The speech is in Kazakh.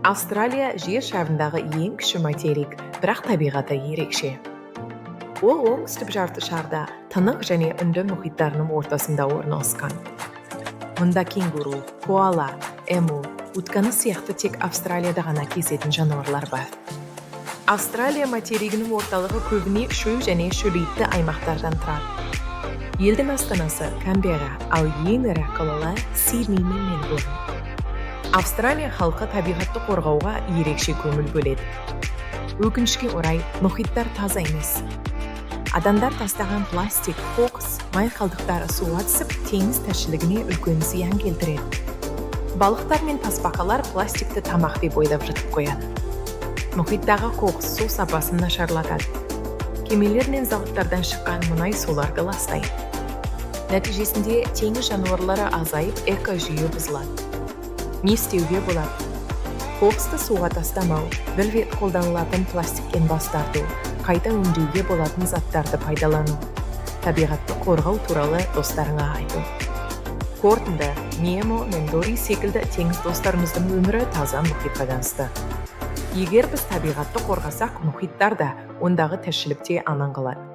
Австралия жер шарындағы ең кіші материк, бірақ табиғаты ерекше. Ол оңтүстік жарты шарда тынық және үнді мұхиттарының ортасында орналасқан. Мұнда кенгуру, коала, эму, утканы сияқты тек Австралияда ғана кезетін жануарлар бар. Австралия материгінің орталығы көбіне шөл және шөлейтті аймақтардан тұрады. Елдің астанасы Канберра, ал ең ірі қалалар Сидней мен Мельбурн. Австралия халқы табиғатты қорғауға ерекше көңіл бөледі. Өкінішке орай, мұхиттар таза емес. Адамдар тастаған пластик, қоқыс, май қалдықтары суға түсіп, теңіз тіршілігіне үлкен зиян келтіреді. Балықтар мен тасбақалар пластикті тамақ деп ойлап жұтып қояды. Мұхиттағы қоқыс су сапасын нашарлатады. Кемелер мен зауыттардан шыққан мұнай суларды ластайды. Нәтижесінде теңіз жануарлары азайып, экожүйе бұзылады. Не істеуге болады? Қоқысты суға тастамау, бір рет қолданылатын пластиктен бас тарту, қайта өңдеуге болатын заттарды пайдалану, табиғатты қорғау туралы достарыңа айту. Қорытынды, Немо мен Дори секілді теңіз достарымыздың өмірі таза мұхитқа байланысты. Егер біз табиғатты қорғасақ, мұхиттар да ондағы тіршілікте аман қалады.